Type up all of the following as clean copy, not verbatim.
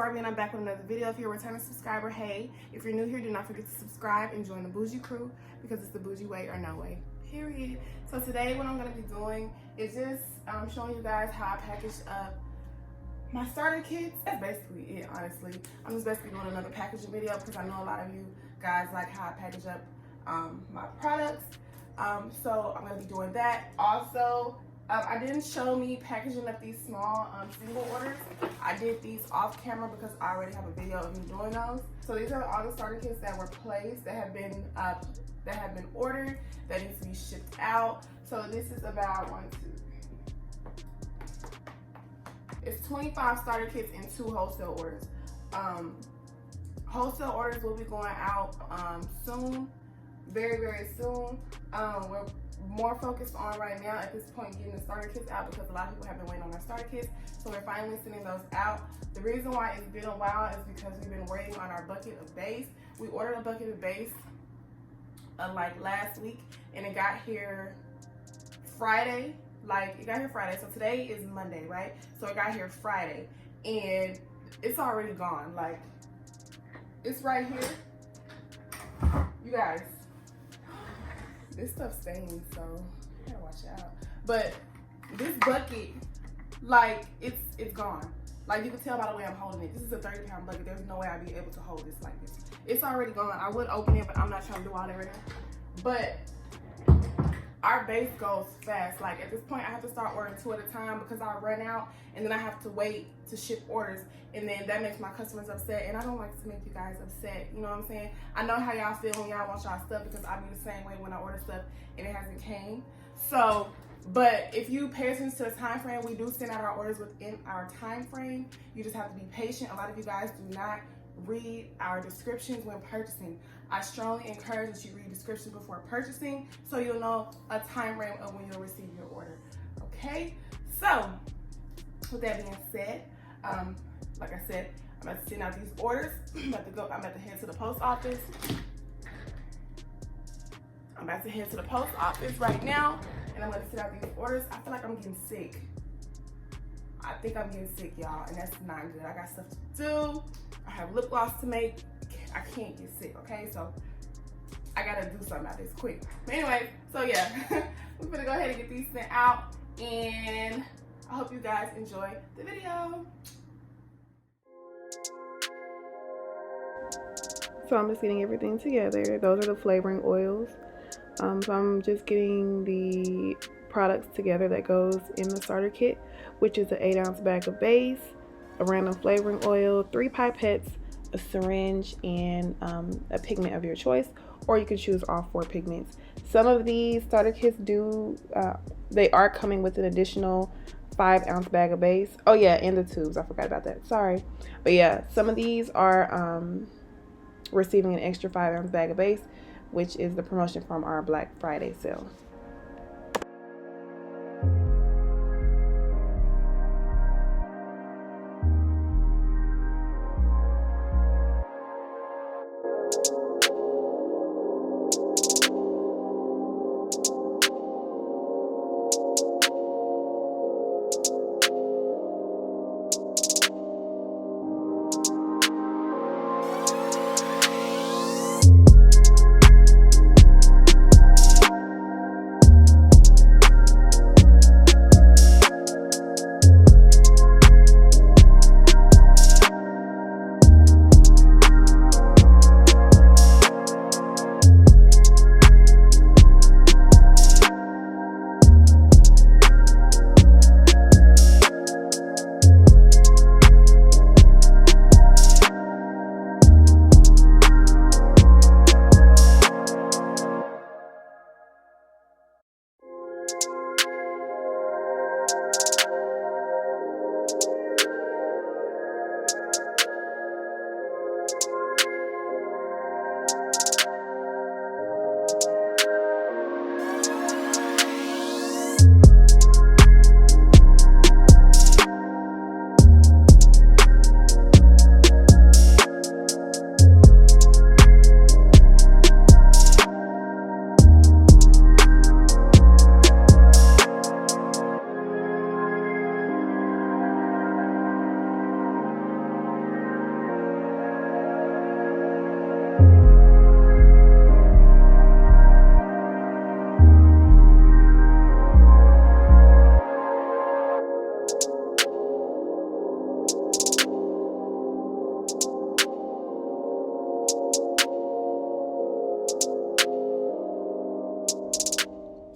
Barbiee and I'm back with another video. If you're a returning subscriber, hey. If you're new here, do not forget to subscribe and join the Boujee crew because it's the Boujee way or no way, period. So today what I'm going to be doing is just showing you guys how I packaged up my starter kits. That's basically it, honestly. I'm just basically doing another packaging video because I know a lot of you guys like how I package up my products. So I'm going to be doing that. Also, I didn't show me packaging up these small single orders. I did these off camera because I already have a video of me doing those. So these are all the starter kits that were placed, that have been ordered, that needs to be shipped out. So this is about 1, 2. It's 25 starter kits and 2 wholesale orders. Wholesale orders will be going out soon, very, very soon. We're more focused on right now at this point getting the starter kits out because a lot of people have been waiting on their starter kits, so we're finally sending those out. The reason why it's been a while is because we've been waiting on our bucket of base. We ordered a bucket of base like last week, and it got here Friday. So today is Monday, right? So it got here Friday, and it's already gone. Like, it's right here, you guys. This stuff stains, so I gotta watch out. But this bucket, like, it's gone. Like, you can tell by the way I'm holding it. This is a 30-pound bucket. There's no way I'd be able to hold this like this. It's already gone. I would open it, but I'm not trying to do all that right now. But our base goes fast. Like, at this point, I have to start ordering 2 at a time because I run out, and then I have to wait to ship orders, and then that makes my customers upset, and I don't like to make you guys upset. You know what I'm saying? I know how y'all feel when y'all want y'all stuff because I be the same way when I order stuff and it hasn't came. So, but if you pay attention to the time frame, we do send out our orders within our time frame. You just have to be patient. A lot of you guys do not read our descriptions when purchasing. I strongly encourage that you read descriptions before purchasing so you'll know a time frame of when you'll receive your order. Okay? So, with that being said, like I said, I'm about to send out these orders. I'm about to head to the post office. I'm about to head to the post office right now, and I'm going to send out these orders. I feel like I'm getting sick. I think I'm getting sick, y'all, and that's not good. I got stuff to do. I have lip gloss to make. I can't get sick, okay? So I gotta do something about this quick. But anyway, so yeah, we're gonna go ahead and get these sent out, and I hope you guys enjoy the video. So I'm just getting everything together. Those are the flavoring oils. So I'm just getting the products together that goes in the starter kit, which is an 8-ounce bag of base, a random flavoring oil, 3 pipettes, a syringe, and a pigment of your choice, or you can choose all 4 pigments. Some of these starter kits they are coming with an additional 5-ounce bag of base. Oh yeah, and the tubes, I forgot about that, sorry. But yeah, some of these are receiving an extra 5-ounce bag of base, which is the promotion from our Black Friday sale.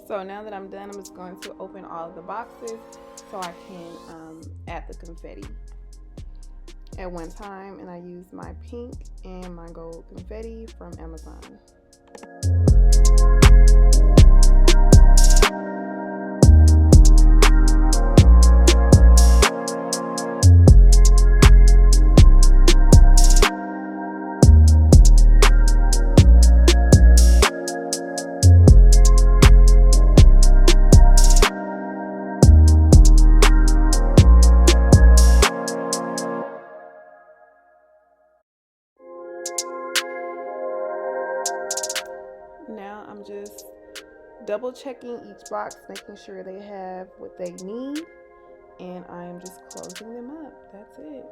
So now that I'm done, I'm just going to open all of the boxes so I can add the confetti at one time. And I used my pink and my gold confetti from Amazon. Now I'm just double checking each box, making sure they have what they need, and I am just closing them up. That's it.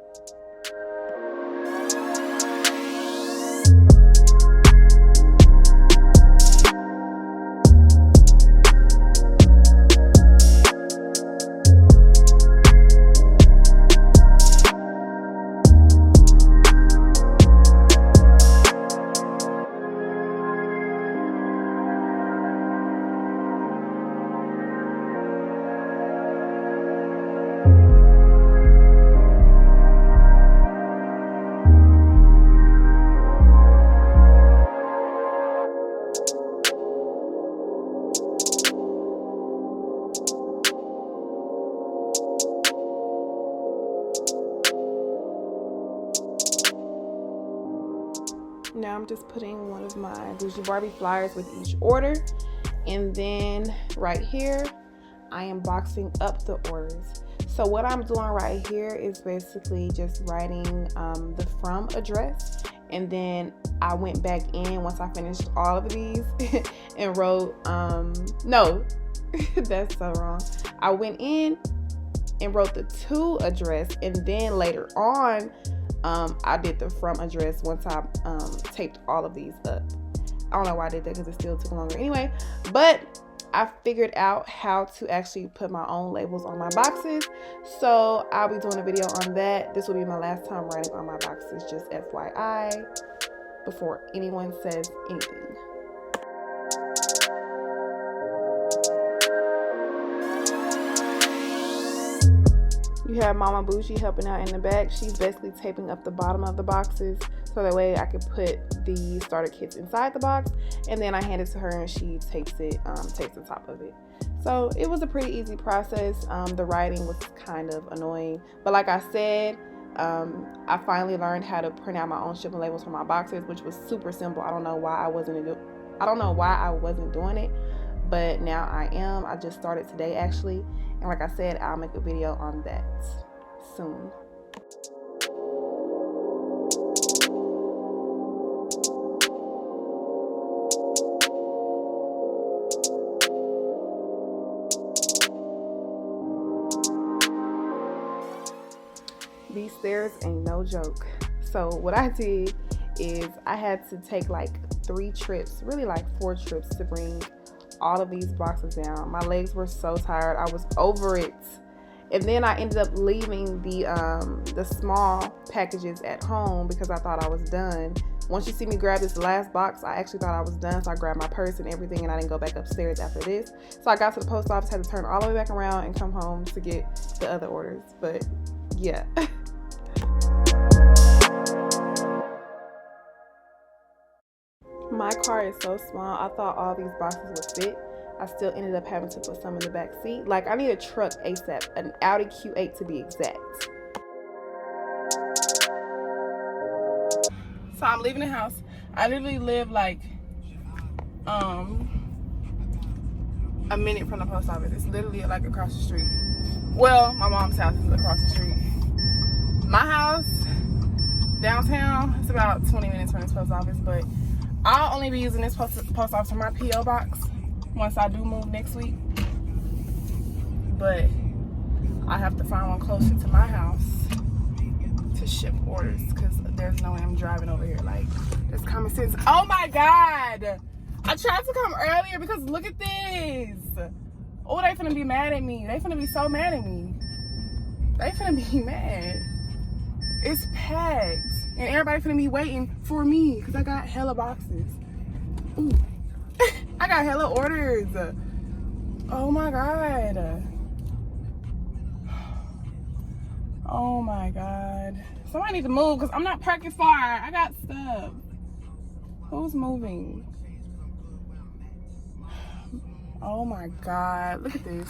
Now I'm just putting one of my Boujee Barbie flyers with each order, and then right here I am boxing up the orders. So what I'm doing right here is basically just writing the from address, and then I went back in once I finished all of these and wrote no that's so wrong. I went in and wrote the to address, and then later on I did the from address once I taped all of these up. I don't know why I did that because it still took longer anyway, but I figured out how to actually put my own labels on my boxes, so I'll be doing a video on that. This will be my last time writing on my boxes, just FYI, before anyone says anything. You have Mama Boujee helping out in the back. She's basically taping up the bottom of the boxes so that way I could put the starter kits inside the box, and then I hand it to her and she takes the top of it. So it was a pretty easy process. The writing was kind of annoying, but like I said, I finally learned how to print out my own shipping labels for my boxes, which was super simple. I don't know why I wasn't doing it, but now I am. I just started today actually, and like I said, I'll make a video on that soon. These stairs ain't no joke. So what I did is I had to take like 3 trips, really like 4 trips, to bring all of these boxes down. My legs were so tired. I was over it. And then I ended up leaving the small packages at home because I thought I was done. Once you see me grab this last box, I actually thought I was done, so I grabbed my purse and everything, and I didn't go back upstairs after this. So I got to the post office, had to turn all the way back around and come home to get the other orders. But yeah. My car is so small, I thought all these boxes would fit. I still ended up having to put some in the back seat. Like, I need a truck ASAP, an Audi Q8 to be exact. So I'm leaving the house. I literally live like a minute from the post office. It's literally like across the street. Well, my mom's house is across the street. My house downtown, it's about 20 minutes from this post office, but I'll only be using this post office for my P.O. box once I do move next week. But I have to find one closer to my house to ship orders, because there's no way I'm driving over here. Like, there's common sense. Oh my God! I tried to come earlier because look at this. Oh, they finna be mad at me. They finna be so mad at me. They finna be mad. It's packed. And everybody finna be waiting for me because I got hella boxes. Ooh. I got hella orders. Oh my God. Oh my God. Somebody need to move because I'm not parking far. I got stuff. Who's moving? Oh my God. Look at this.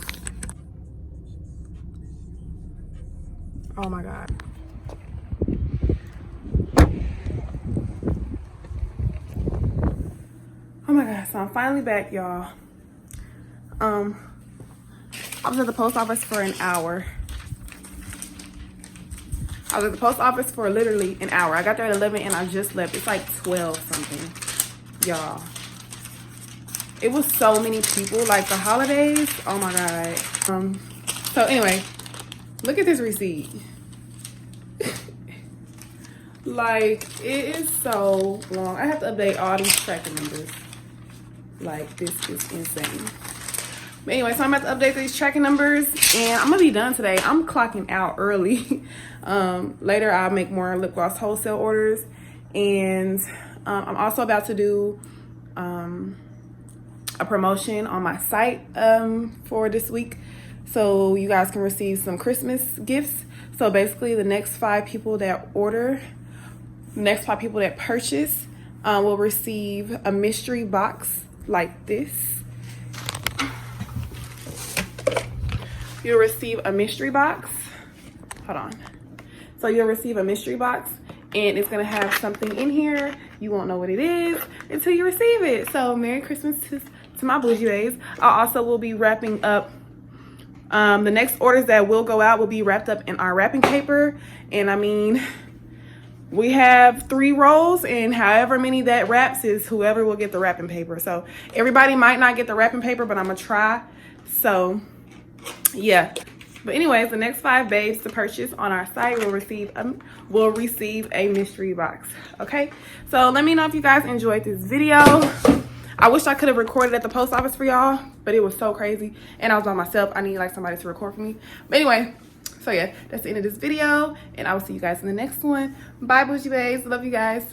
Oh my God. Oh my God. So I'm finally back, y'all. I was at the post office for an hour. I was at the post office for literally an hour. I got there at 11 and I just left. It's like 12 something, y'all. It was so many people, like the holidays. Oh my God. So anyway, look at this receipt. Like, it is so long. I have to update all these tracking numbers. Like, this is insane. But anyway, so I'm about to update these tracking numbers and I'm gonna be done today. I'm clocking out early. Later I'll make more lip gloss wholesale orders, and I'm also about to do a promotion on my site for this week, so you guys can receive some Christmas gifts. So basically the next 5 people that order, the next 5 people that purchase will receive a mystery box like this. You'll receive a mystery box. Hold on. So you'll receive a mystery box and it's gonna have something in here. You won't know what it is until you receive it. So Merry Christmas to my Boujee bays. I also will be wrapping up, the next orders that will go out will be wrapped up in our wrapping paper. And I mean, we have 3 rolls, and however many that wraps is whoever will get the wrapping paper. So everybody might not get the wrapping paper, but I'm gonna try. So yeah. But anyways, the next 5 babes to purchase on our site will receive a mystery box. Okay, so let me know if you guys enjoyed this video. I wish I could have recorded at the post office for y'all, but it was so crazy and I was by myself. I need like somebody to record for me. But anyway, so yeah, that's the end of this video and I will see you guys in the next one. Bye Boujee babes, love you guys.